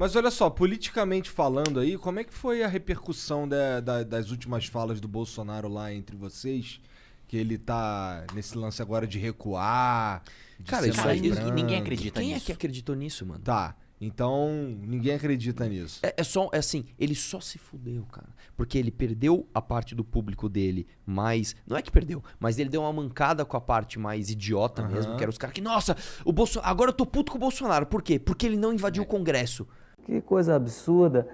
Mas olha só, politicamente falando aí, como é que foi a repercussão das últimas falas do Bolsonaro lá entre vocês? Que ele tá nesse lance agora de recuar, de Cara, ser isso mais aí ninguém brando. acredita Quem é nisso. que acreditou nisso, mano? Tá, então ninguém acredita nisso. É assim, ele só se fudeu, cara. Porque ele perdeu a parte do público dele mais... Não é que perdeu, mas ele deu uma mancada com a parte mais idiota mesmo, que era os caras que... Nossa, agora eu tô puto com o Bolsonaro. Por quê? Porque ele não invadiu o Congresso. Que coisa absurda.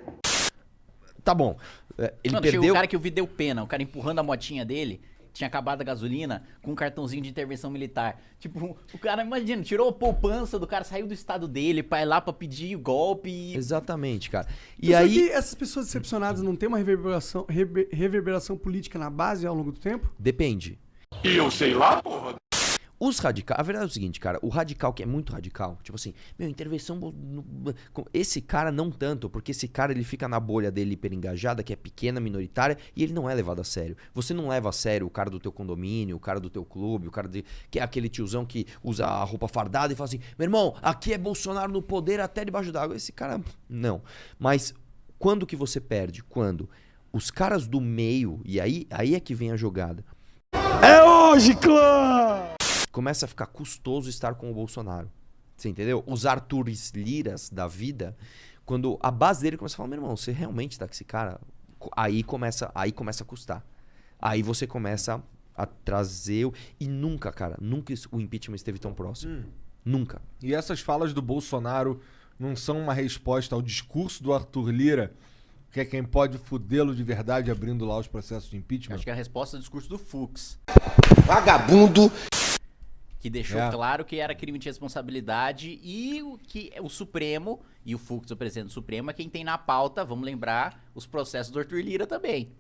Tá bom. Ele Mano, chegou perdeu... o cara que eu vi deu pena, o cara empurrando a motinha dele, tinha acabado a gasolina, com um cartãozinho de intervenção militar. Tipo, o cara, imagina, tirou a poupança do cara, saiu do estado dele pra ir lá pra pedir o golpe e... Exatamente, cara. E Será aí... que essas pessoas decepcionadas não têm uma reverberação política na base ao longo do tempo? Depende. E eu sei lá, porra. Os radicais... A verdade é o seguinte, cara. O radical que é muito radical, tipo assim... intervenção... Esse cara não tanto, porque esse cara ele fica na bolha dele hiper engajada, que é pequena, minoritária, e ele não é levado a sério. Você não leva a sério o cara do teu condomínio, o cara do teu clube, o cara que é aquele tiozão que usa a roupa fardada e fala assim, meu irmão, aqui é Bolsonaro no poder até debaixo d'água. Esse cara, não. Mas quando que você perde? Quando os caras do meio, e aí é que vem a jogada. É hoje, clã! Começa a ficar custoso estar com o Bolsonaro. Você entendeu? Os Artures Liras da vida, quando a base dele começa a falar, meu irmão, você realmente tá com esse cara? Aí começa a custar. Aí você começa a trazer... E nunca, cara, nunca o impeachment esteve tão próximo. Nunca. E essas falas do Bolsonaro não são uma resposta ao discurso do Arthur Lira, que é quem pode fudê-lo de verdade abrindo lá os processos de impeachment? Acho que é a resposta do discurso do Fux, Vagabundo. que deixou claro que era crime de responsabilidade e o Supremo, e o Fux, o presidente do Supremo, é quem tem na pauta, vamos lembrar, os processos do Arthur Lira também.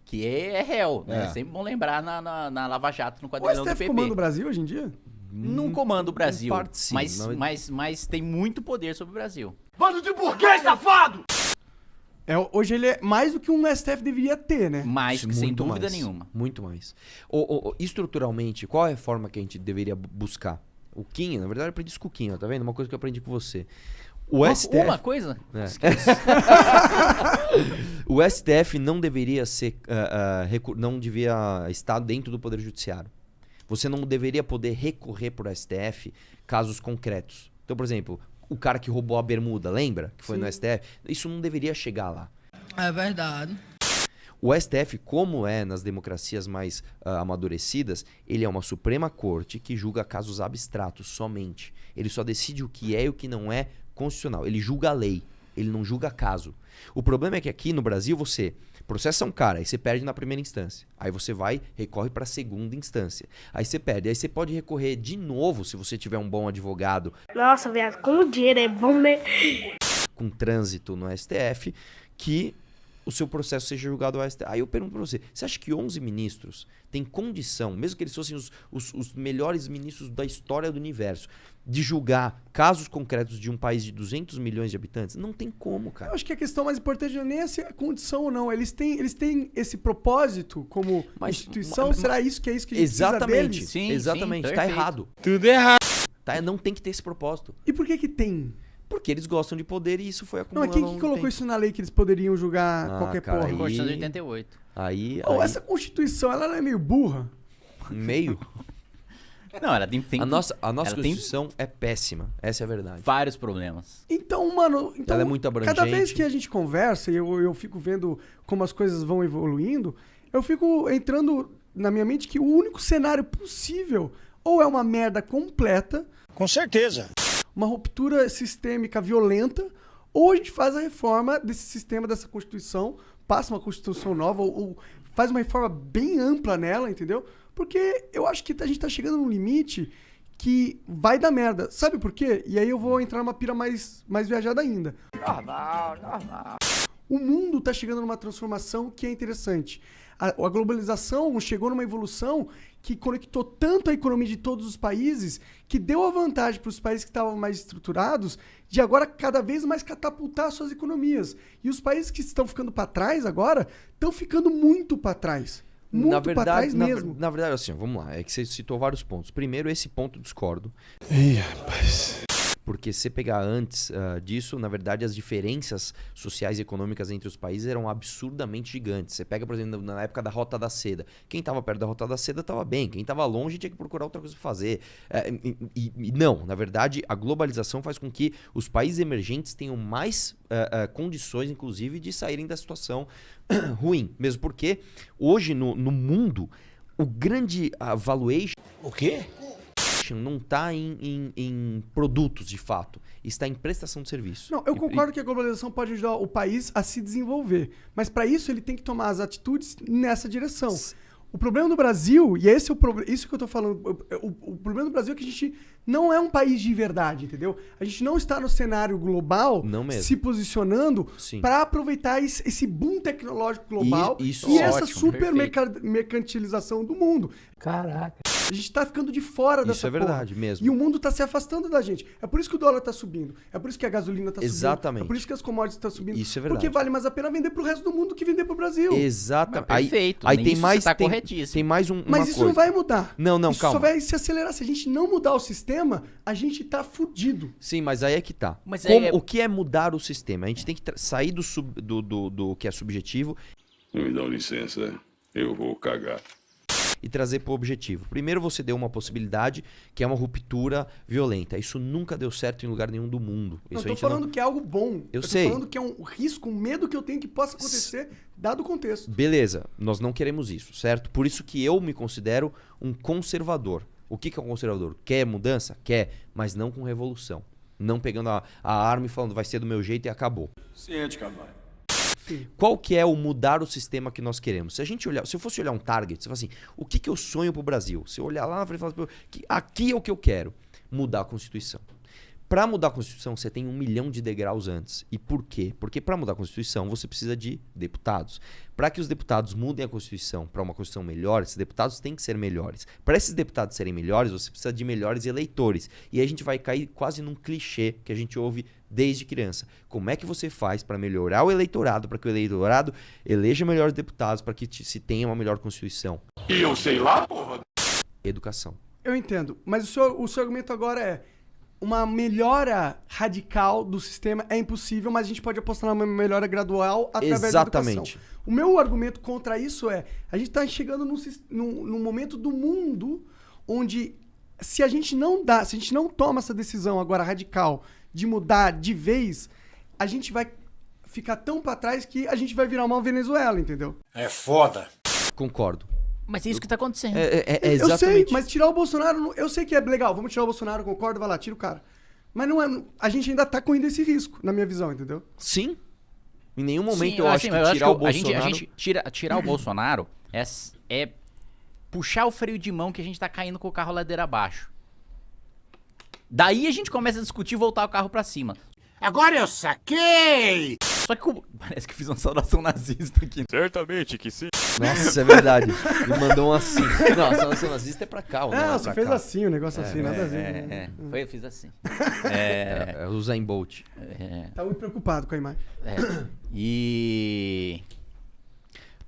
Que é réu, né? É sempre bom lembrar na Lava Jato, no O quadrilhão do STF PP. comanda o Brasil hoje em dia? Não comanda o Brasil, parte, sim, mas tem muito poder sobre o Brasil. Bando de burguês safado! Hoje ele é mais do que um STF deveria ter, né? Mais, sem Muito dúvida mais, nenhuma. Muito mais. Estruturalmente, qual é a reforma que a gente deveria buscar? O Quinha, na verdade eu aprendi isso com o Quinha, tá vendo? Uma coisa que eu aprendi com você. O STF... Uma coisa? O STF não deveria ser... não devia estar dentro do Poder Judiciário. Você não deveria poder recorrer por STF casos concretos. Então, por exemplo, o cara que roubou a bermuda, lembra? Que foi no STF. Isso não deveria chegar lá. É verdade. O STF, como é nas democracias mais amadurecidas, ele é uma Suprema Corte que julga casos abstratos somente. Ele só decide o que é e o que não é constitucional. Ele julga a lei, ele não julga caso. O problema é que aqui no Brasil você processa um cara, aí você perde na primeira instância. Aí você recorre para a segunda instância. Aí você perde. Aí você pode recorrer de novo se você tiver um bom advogado. Nossa, viado, como o dinheiro é bom, né? Com trânsito no STF, que o seu processo seja julgado ao STF. Aí eu pergunto pra você acha que 11 ministros têm condição, mesmo que eles fossem os melhores ministros da história do universo, de julgar casos concretos de um país de 200 milhões de habitantes? Não tem como, cara. Eu acho que a questão mais importante não é nem essa condição ou não. Eles têm esse propósito como instituição? Será isso que a gente precisa deles? Sim, exatamente. sim, Tá perfeito. errado. Tudo errado. Não tem que ter esse propósito. E por que tem? Porque eles gostam de poder e isso foi Não, acumulando. mas quem que colocou isso na lei que eles poderiam julgar qualquer cara, porra? aí- Constituição de 88. Aí, Essa Constituição, ela não é meio burra? meio. Não, ela tem A nossa ela tem Constituição é péssima. Essa é a verdade. vários problemas. Então, mano... Ela é muito abrangente. Cada vez que a gente conversa e eu fico vendo como as coisas vão evoluindo, eu fico entrando na minha mente que o único cenário possível ou é uma merda completa, Com certeza. uma ruptura sistêmica violenta, ou a gente faz a reforma desse sistema, dessa Constituição, passa uma Constituição nova, ou faz uma reforma bem ampla nela, entendeu? Porque eu acho que a gente tá chegando num limite que vai dar merda. Sabe por quê? E aí eu vou entrar numa pira mais viajada ainda. Normal. O mundo tá chegando numa transformação que é interessante. A globalização chegou numa evolução que conectou tanto a economia de todos os países que deu a vantagem para os países que estavam mais estruturados de agora cada vez mais catapultar suas economias. E os países que estão ficando para trás agora estão ficando muito para trás. Muito para trás mesmo. Na verdade, assim, vamos lá. É que você citou vários pontos. Primeiro, esse ponto eu discordo. Ih, rapaz. Porque se pegar antes disso, na verdade, as diferenças sociais e econômicas entre os países eram absurdamente gigantes. Você pega, por exemplo, na época da Rota da Seda. Quem estava perto da Rota da Seda estava bem. Quem estava longe tinha que procurar outra coisa para fazer. E não, na verdade, a globalização faz com que os países emergentes tenham mais condições, inclusive, de saírem da situação ruim. Mesmo porque hoje no mundo, o grande valuation... O quê? não está em produtos, de fato. Está em prestação de serviço. Não, eu concordo que a globalização pode ajudar o país a se desenvolver. Mas para isso ele tem que tomar as atitudes nessa direção. O problema do Brasil, e esse é isso que eu tô falando, o problema do Brasil é que a gente não é um país de verdade, entendeu? A gente não está no cenário global se posicionando para aproveitar esse boom tecnológico global e essa super mercantilização do mundo. Caraca. A gente tá ficando de fora dessa Isso é verdade mesmo. E o mundo tá se afastando da gente. É por isso que o dólar tá subindo. É por isso que a gasolina tá subindo. Exatamente. É por isso que as commodities estão subindo. Isso é verdade. Porque vale mais a pena vender pro resto do mundo que vender pro Brasil. Exatamente. Perfeito. Aí tem mais, tá corretíssimo. tem mais uma Mas isso coisa. não vai mudar. Não, isso calma. só vai se acelerar. Se a gente não mudar o sistema, a gente tá fudido. Sim, mas aí é que tá. Mas O que é mudar o sistema? A gente tem que sair do que é subjetivo Me dão licença, eu vou cagar. e trazer para o objetivo. Primeiro você deu uma possibilidade que é uma ruptura violenta. Isso nunca deu certo em lugar nenhum do mundo. Eu Isso tô falando que é algo bom. Eu tô sei. falando que é um risco, um medo que eu tenho que possa acontecer, dado o contexto. Beleza, nós não queremos isso, certo? Por isso que eu me considero um conservador. O que é um conservador? Quer mudança? Quer, mas não com revolução. Não pegando a arma e falando vai ser do meu jeito e acabou. Ciente, caralho. Qual que é o mudar o sistema que nós queremos? Se eu fosse olhar um target, você fala assim, o que eu sonho pro Brasil? Se eu olhar lá na frente e falar, aqui é o que eu quero. Mudar a Constituição. Para mudar a Constituição, você tem 1 milhão de degraus antes. E por quê? Porque para mudar a Constituição, você precisa de deputados. Para que os deputados mudem a Constituição para uma Constituição melhor, esses deputados têm que ser melhores. Para esses deputados serem melhores, você precisa de melhores eleitores. E aí a gente vai cair quase num clichê que a gente ouve desde criança. Como é que você faz para melhorar o eleitorado, para que o eleitorado eleja melhores deputados, para que se tenha uma melhor Constituição? E eu sei lá, porra. Educação. Eu entendo, mas o seu argumento agora é uma melhora radical do sistema é impossível, mas a gente pode apostar numa melhora gradual através da educação. O meu argumento contra isso é, a gente está chegando num momento do mundo onde se a gente não toma essa decisão agora radical de mudar de vez, a gente vai ficar tão para trás que a gente vai virar uma Venezuela, entendeu? É foda. Concordo. Mas é isso que tá acontecendo. Exatamente. Eu sei, mas tirar o Bolsonaro, eu sei que é legal, vamos tirar o Bolsonaro, concordo, vai lá, tira o cara. Mas não é, a gente ainda tá correndo esse risco, na minha visão, entendeu? Sim. Em nenhum momento Sim, eu acho que tirar o Bolsonaro... A gente tirar o Bolsonaro é puxar o freio de mão que a gente tá caindo com o carro ladeira abaixo. Daí a gente começa a discutir voltar o carro pra cima. Agora eu saquei! Só que parece que eu fiz uma saudação nazista aqui. Certamente que sim. Nossa, é verdade. Me mandou um assim. Não, a saudação nazista é pra cá. Não é Você pra fez cá. assim, o negócio assim, nada a ver. Eu fiz assim. É o Usain Bolt. Tá muito preocupado com a imagem. E...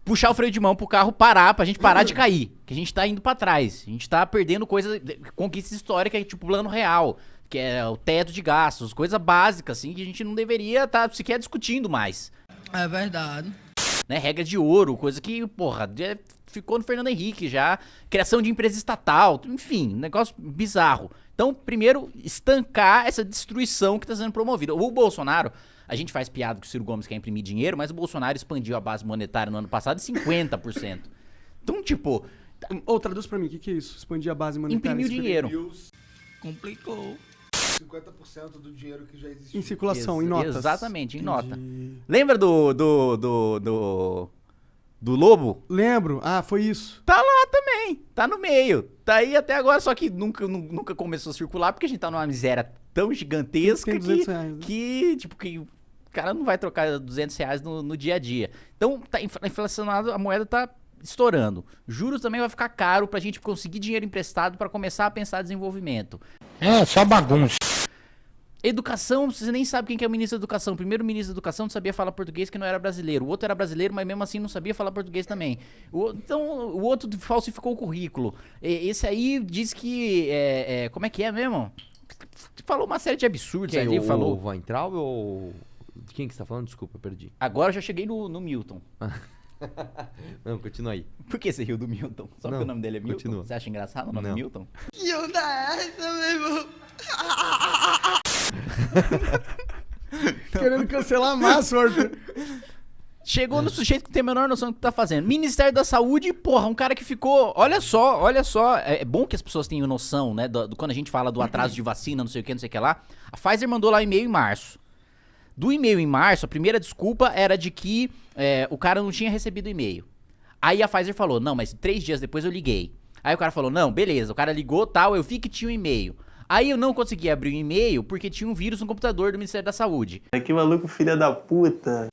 puxar o freio de mão pro carro parar, pra gente parar de cair. Que a gente tá indo pra trás. A gente tá perdendo coisa, conquista histórica, tipo plano real. Que é o teto de gastos, coisa básica, assim, que a gente não deveria estar sequer discutindo mais. É verdade. Né? Regra de ouro, coisa que, porra, ficou no Fernando Henrique já. Criação de empresa estatal, enfim, negócio bizarro. Então, primeiro, estancar essa destruição que está sendo promovida. O Bolsonaro, a gente faz piada que o Ciro Gomes quer imprimir dinheiro, mas o Bolsonaro expandiu a base monetária no ano passado em 50%. Então, tipo... Traduz pra mim, o que é isso? Expandir a base monetária. Imprimiu dinheiro. Complicou. 50% do dinheiro que já existe. Em circulação, em notas. Exatamente, em nota. Lembra do Lobo? Lembro. Ah, foi isso. Tá lá também, tá no meio. Tá aí até agora, só que nunca começou a circular, porque a gente tá numa miséria tão gigantesca Tem 200 reais, né? que o cara não vai trocar R$200 no dia a dia. Então, tá inflacionado, a moeda tá estourando. Juros também vai ficar caro pra gente conseguir dinheiro emprestado pra começar a pensar desenvolvimento. É, só bagunça. Educação, você nem sabe quem que é o ministro da Educação. O primeiro ministro da Educação não sabia falar português, que não era brasileiro. O outro era brasileiro, mas mesmo assim não sabia falar português também. Então, o outro falsificou o currículo. Esse aí diz que... como é que é mesmo? falou uma série de absurdos Quem, ali. o Falou. Weintraub ou... De quem que você tá falando? Desculpa, eu perdi. Agora eu já cheguei no Milton. Não, continua aí. Por que você riu do Milton? Só Não, porque o nome dele é Milton? continua. Você acha engraçado o nome Não. Milton? Que onda é essa, meu irmão? Querendo cancelar a massa, Arthur. Chegou no sujeito que tem a menor noção do que tá fazendo. Ministério da Saúde, porra, um cara que ficou... Olha só. É bom que as pessoas tenham noção, né? Quando a gente fala do atraso de vacina, não sei o que lá. A Pfizer mandou lá um e-mail em março. Do e-mail em março, a primeira desculpa era de que o cara não tinha recebido o e-mail. Aí a Pfizer falou, não, mas 3 dias depois eu liguei. Aí o cara falou, não, beleza, o cara ligou, tal, eu vi que tinha um e-mail. Aí eu não consegui abrir o e-mail porque tinha um vírus no computador do Ministério da Saúde. Que maluco, filha da puta.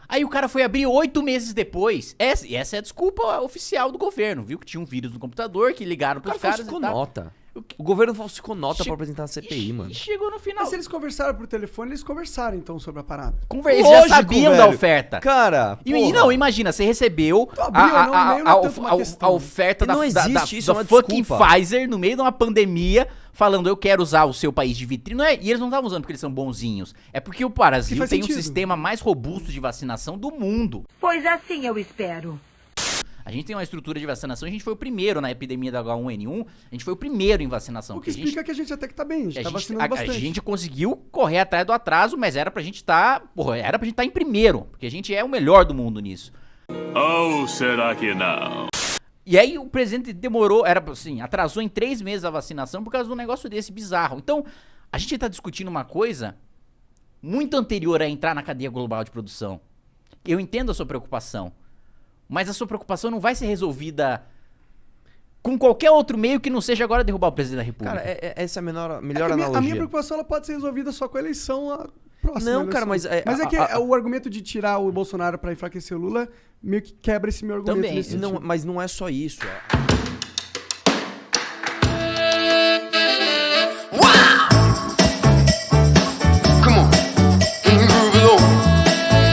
Aí o cara foi abrir 8 meses depois. Essa é a desculpa oficial do governo, viu? Que tinha um vírus no computador, que ligaram O pros cara caras falsificou e tal. nota. O governo falsificou nota Che- pra apresentar a CPI, mano. Chegou no final. Mas se eles conversaram por telefone, eles conversaram então sobre a parada. Eles já Lógico, sabiam da velho. oferta. Cara, E porra. não, imagina, você recebeu Tu abriu ou não, e-mail não é tanto uma questão. a oferta da, Não existe, isso é uma fucking desculpa. Pfizer no meio de uma pandemia, falando eu quero usar o seu país de vitrine. Não é, e eles não estavam usando porque eles são bonzinhos. É porque o Brasil faz tem um sentido. sistema mais robusto de vacinação do mundo. Pois assim eu espero. A gente tem uma estrutura de vacinação, a gente foi o primeiro na epidemia da H1N1, a gente foi o primeiro em vacinação. O que porque a gente- explica que a gente até que tá bem, a gente tá vacinando a bastante. gente conseguiu correr atrás do atraso, mas era pra gente estar, em primeiro, porque a gente é o melhor do mundo nisso. Ou será que não? E aí o presidente demorou, atrasou em 3 meses a vacinação por causa de um negócio desse bizarro. Então, a gente tá discutindo uma coisa muito anterior a entrar na cadeia global de produção. Eu entendo a sua preocupação, mas a sua preocupação não vai ser resolvida com qualquer outro meio que não seja agora derrubar o presidente da República. Cara, essa é a melhor É que analogia. a minha preocupação ela pode ser resolvida só com a eleição próxima. Não, cara, mas Mas é que o argumento de tirar o Bolsonaro pra enfraquecer o Lula meio que quebra esse meu argumento. Também. nesse Não, sentido. mas não é só isso.